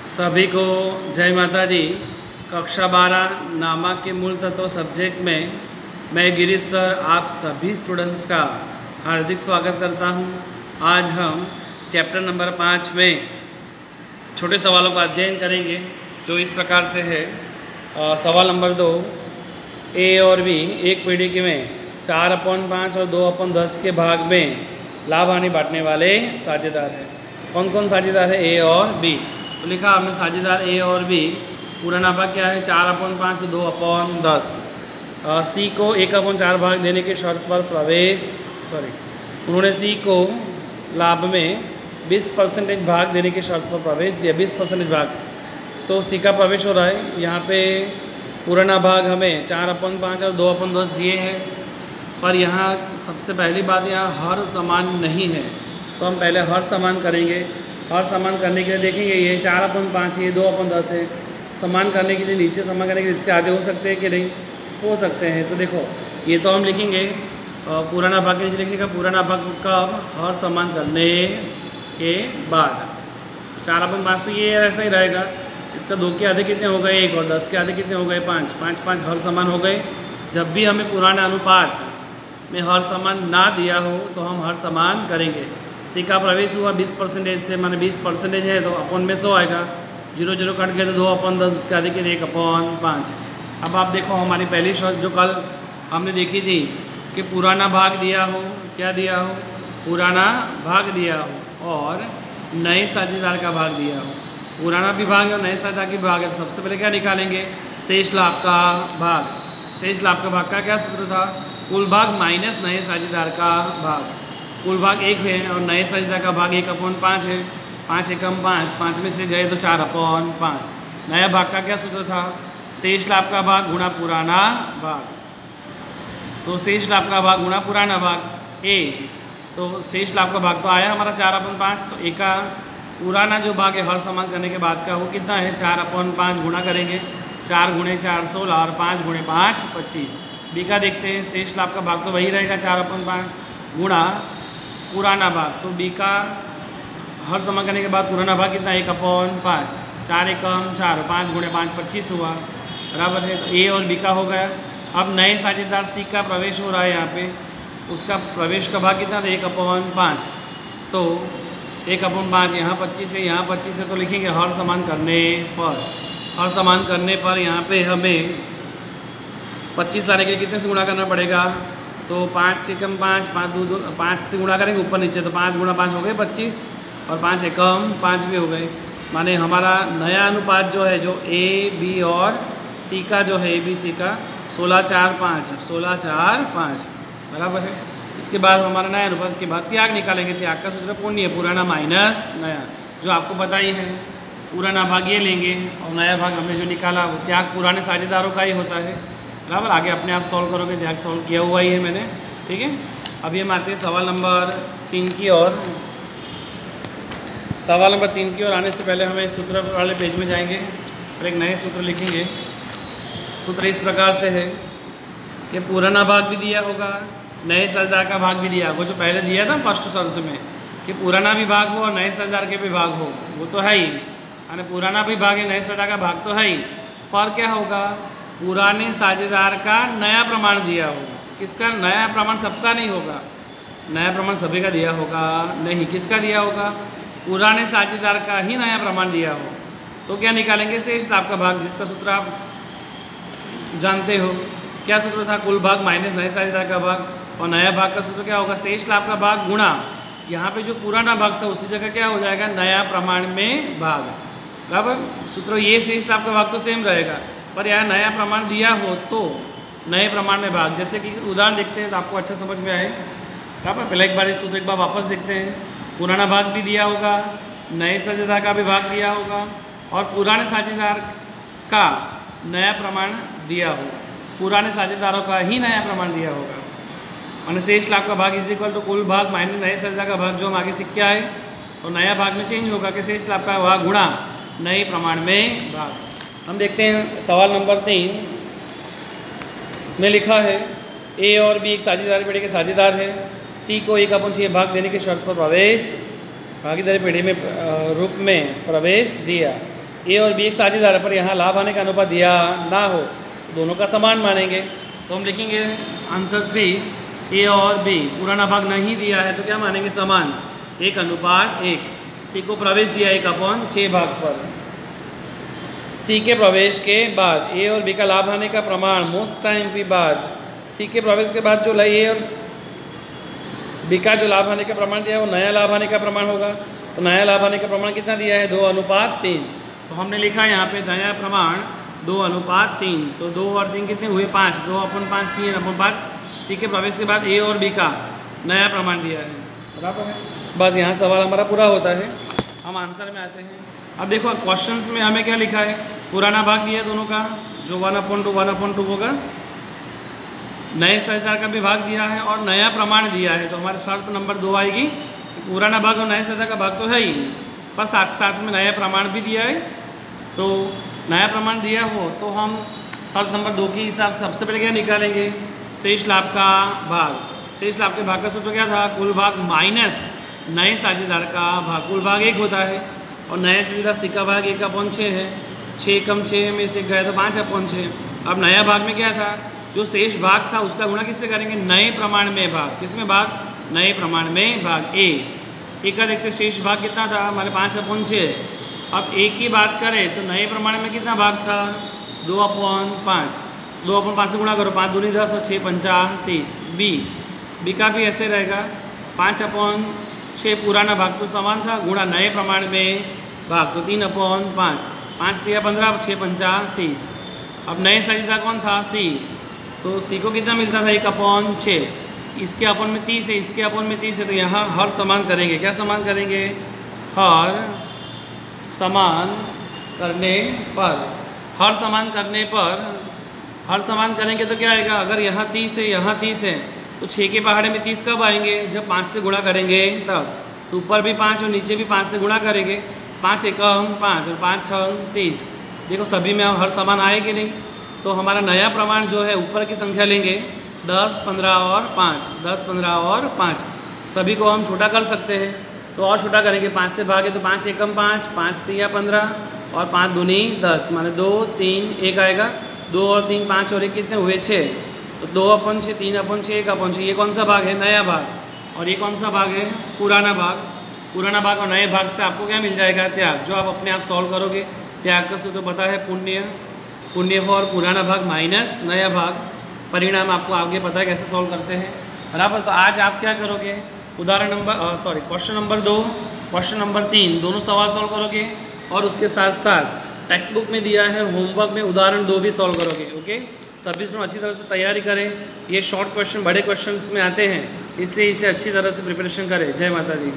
सभी को जय माता दी। कक्षा 12 नामक के मूल तत्व सब्जेक्ट में मैं गिरीश सर आप सभी स्टूडेंट्स का हार्दिक स्वागत करता हूं। आज हम चैप्टर नंबर 5 में छोटे सवालों का अध्ययन करेंगे जो इस प्रकार से है। सवाल नंबर 2, ए और बी एक पीढ़ी के में 4/5 और 2/10 के भाग में लाभ हानि बांटने वाले साझेदार हैं। कौन कौन साझेदार है? ए और बी। तो लिखा हमने साझेदार ए और बी। पूरा नाभाग क्या है? 4/5 2/10। सी को 1/4 भाग देने के शर्त पर उन्होंने सी को लाभ में 20% भाग देने की शर्त पर प्रवेश दिया। 20% भाग, तो सी का प्रवेश हो रहा है। यहाँ पे पुराना भाग हमें 4/5 और 2/10 दिए हैं, पर यहाँ सबसे पहली बात यहाँ हर समान नहीं है, तो हम पहले हर समान करेंगे। हर समान करने के लिए देखेंगे ये 4/5 ये 2/10 है। समान करने के लिए नीचे समान करने के लिए इसके आगे हो सकते हैं कि नहीं? हो सकते हैं। तो देखो ये तो हम लिखेंगे पुराना भाग के नीचे लिखने का पुराना भाग कब? हर समान करने के बाद। 4/5 तो ये ऐसा ही रहेगा। इसका 2 के आधे कितने हो गए? 1, और 10 के आधे कितने हो गए? 5। 5 हर समान हो गए। जब भी हमें पुराना अनुपात में हर समान ना दिया हो तो हम हर समान करेंगे। सी का प्रवेश हुआ 20% से, माने 20% है तो अपन में 100 आएगा। 0 0 कट गया तो 2/10, उसके आधे के 1/5। अब आप देखो हमारी पहली शर्त जो कल हमने देखी थी कि पुराना भाग दिया हो, क्या दिया हो? पुराना भाग दिया हो और नए साझेदार का भाग दिया हो। पुराना भी भाग है और नए साझेदार की भाग है। तो सबसे पहले क्या निकालेंगे? शेष लाभ का भाग। शेष लाभ का भाग का क्या सूत्र था? कुल भाग माइनस नए साझेदार का भाग। कुल भाग 1 है और नए साझेदार का भाग 1/5 है। 5 एकम 5, 5 में से गए तो 4/5। नया भाग का क्या सूत्र था? शेष लाभ का भाग गुणा पुराना भाग। तो शेष लाभ का भाग गुणा पुराना भाग ए, तो शेष लाभ का भाग तो आया हमारा 4/5। तो ए का पुराना जो भाग है हर समान करने के बाद का वो कितना है? 4/5 गुणा करेंगे। 4 × 4 16 और 5 × 5 25। बी का देखते हैं। शेष लाभ का भाग तो वही रहेगा 4/5 गुणा पुराना भाग। तो बी का हर समान करने के बाद पुराना भाग कितना? 1/5। 4 एकम 4, 5 × 5 25 हुआ, बराबर है। तो ए और बी का हो गया। अब नए साझेदार सी का प्रवेश हो रहा है यहाँ पे, उसका प्रवेश का भाग कितना था? 1/5। तो 1/5 यहाँ 25 है, यहाँ 25 है, तो लिखेंगे हर समान करने पर। हर समान करने पर यहाँ पे हमें 25 लाने के लिए कितने से गुणा करना पड़ेगा? तो 5 एकम 5, 5 से गुणा करेंगे ऊपर नीचे, तो 5 × 5 हो गए 25 और 5 एकम 5 भी हो गए। माने हमारा नया अनुपात जो है, जो ए बी और सी का जो है, ए बी सी का 16:4:5, 16:4:5 बराबर है। इसके बाद हमारा नया अनुपात के बाद त्याग निकालेंगे। त्याग का सूत्र पुण्य है, पुराना माइनस नया, जो आपको पता ही है। पुराना भाग ये लेंगे और नया भाग हमने जो निकाला वो त्याग पुराने साझेदारों का ही होता है, बराबर। आगे अपने आप सॉल्व करोगे, त्याग सॉल्व किया हुआ ही है मैंने, ठीक है। अभी हम आते हैं सवाल नंबर 3 की ओर। सवाल नंबर 3 की ओर आने से पहले हमें सूत्र वाले पेज में जाएंगे और एक नए सूत्र लिखेंगे। सूत्र इस प्रकार से है कि पुराना भाग भी दिया होगा, नए साझेदार का भाग भी दिया होगा। जो पहले दिया था फर्स्ट शर्त में कि पुराना भी भाग हो और नए साझेदार के भी भाग हो, वो तो है ही। यानी पुराना भी भाग है, नए साझेदार का भाग तो है ही, पर क्या होगा? पुराने साझेदार का नया प्रमाण दिया होगा। किसका नया प्रमाण? सबका नहीं होगा। नया प्रमाण सभी का दिया होगा नहीं। किसका दिया होगा? पुराने साझेदार का ही नया प्रमाण दिया हो। तो क्या निकालेंगे? शेष लाभ का भाग, जिसका सूत्र आप जानते हो। क्या सूत्र था? कुल भाग माइनस नए साझेदार का भाग, और नया भाग का सूत्र क्या होगा? शेष लाभ का भाग गुणा यहाँ पे जो पुराना भाग था उसी जगह क्या हो जाएगा? नया प्रमाण में भाग, बराबर। सूत्र ये शेष लाभ का भाग तो सेम रहेगा, पर यहाँ नया प्रमाण दिया हो तो नए प्रमाण में भाग। जैसे कि उदाहरण देखते हैं तो आपको अच्छा समझ में आए, बराबर। पहले एक बार इस सूत्र एक बार वापस देखते हैं। पुराना भाग भी दिया होगा, नए साझेदार का भी भाग दिया होगा, और पुराने साझेदार का नया प्रमाण दिया होगा। पुराने साझेदारों का ही नया प्रमाण दिया होगा। और शेष लाभ का भाग इज इक्वल टू कुल भाग माइनस नए साझेदार का भाग, जो हम आगे सीख के आए। और नया भाग में चेंज होगा कि शेष लाभ का भाग गुणा नए प्रमाण में भाग। हम देखते हैं सवाल नंबर 3 में लिखा है ए और बी एक साझेदार पेढ़ी के साझेदार है। सी को 1/6 भाग देने की शर्त पर प्रवेश भागीदारी पेढ़ी में रूप में प्रवेश दिया। ए और बी एक साझेदार है, पर यहाँ लाभ आने का अनुपात दिया ना हो, दोनों का समान मानेंगे। तो हम लिखेंगे आंसर 3, ए और बी पुराना भाग नहीं दिया है तो क्या मानेंगे, समान, 1:1। सी को प्रवेश दिया 1/6 भाग पर। सी के प्रवेश के बाद ए और बी का लाभ आने का प्रमाण मोस्ट टाइम के बाद, सी के प्रवेश के बाद जो ए और बी का जो लाभ आने का प्रमाण दिया है वो नया लाभ आने का प्रमाण होगा। तो नया लाभ आने का प्रमाण कितना दिया है, 2:3। तो हमने लिखा है यहाँ पे नया प्रमाण 2:3। तो 2 और 3 कितने हुए, 5, 2/5, 3/5। सी के प्रवेश के बाद ए और बी का नया प्रमाण दिया है, बराबर है। बस यहाँ सवाल हमारा पूरा होता है। हम आंसर में आते हैं। अब देखो क्वेश्चंस में हमें क्या लिखा है, पुराना भाग दिया है दोनों का, जो 1/2 होगा, नए साझेदार का भी भाग दिया है और नया प्रमाण दिया है। तो हमारे शर्त नंबर 2 आएगी, पुराना भाग और नए साझेदार का भाग तो है ही, पर साथ साथ में नया प्रमाण भी दिया है। तो नया प्रमाण दिया हो तो हम शर्त नंबर 2 के हिसाब से सबसे पहले क्या निकालेंगे, शेष लाभ का भाग। शेष लाभ के भाग का सूत्र क्या था, कुल भाग माइनस नए साझेदार का भाग। कुल भाग 1 होता है और नए साझेदार सी का भाग 1/6 है। 6 कम 6 में से गए तो 5/6। अब नया भाग में क्या था, जो शेष भाग था उसका गुणा किससे करेंगे, नए प्रमाण में भाग। किसमें भाग, नए प्रमाण में भाग। ए का देखते शेष भाग कितना था हमारे 5/6। अब ए की बात करें तो नए प्रमाण में कितना भाग था, 2/5। 2/5 से गुणा करो, 5 दूनी 10 और 6 पंचा 30। बी का भी ऐसे रहेगा, 5/6 पुराना भाग तो समान था, गुणा नए प्रमाण में भाग तो 3/5। 5 दिया 15, 6 पंचा 30। अब नए साझेदार कौन था, सी। तो सी को कितना मिलता था, 1/6। इसके अपन में 30 है, इसके अपन में 30 है। तो यहाँ हर समान करेंगे, क्या समान करेंगे, हर समान करने पर। हर समान करने पर हर समान करेंगे तो क्या आएगा, अगर यहाँ 30 है यहाँ 30 है तो 6 के पहाड़े में 30 कब आएंगे, जब 5 से गुणा करेंगे तब। तो ऊपर भी 5 और नीचे भी 5 से गुणा करेंगे, 5 एकम 5 और 5 6 30। देखो सभी में हर समान आए कि नहीं। तो हमारा नया प्रमाण जो है ऊपर की संख्या लेंगे 10, 15 और 5, 10, 15 और 5। सभी को हम छोटा कर सकते हैं, तो और छोटा करेंगे, 5 से भागे तो 5 एकम 5, 5 3 15 और 5 दूनी 10, माने 2 3 1 आएगा। 2 और 3 5 और 1 कितने हुए, 6। तो 2/6, 3/6, 1/6। ये कौन सा भाग है, नया भाग। और ये कौन सा भाग है, पुराना भाग। पुराना भाग और नए भाग से आपको क्या मिल जाएगा, त्याग, जो आप अपने आप सॉल्व करोगे। त्याग का सूत्र पता है, पुण्य फॉर पुराना भाग माइनस नया भाग। परिणाम आपको आगे पता है कैसे सॉल्व करते हैं, बराबर। तो आज आप क्या करोगे, क्वेश्चन नंबर 2, क्वेश्चन नंबर 3 दोनों सवाल सॉल्व करोगे और उसके साथ साथ टेक्स्ट बुक में दिया है होमवर्क में उदाहरण 2 भी सॉल्व करोगे। ओके, सभी स्टूडेंट अच्छी तरह से तैयारी करें। ये शॉर्ट क्वेश्चन बड़े क्वेश्चंस में आते हैं, इससे इसे अच्छी तरह से प्रिपरेशन करें। जय माता दी।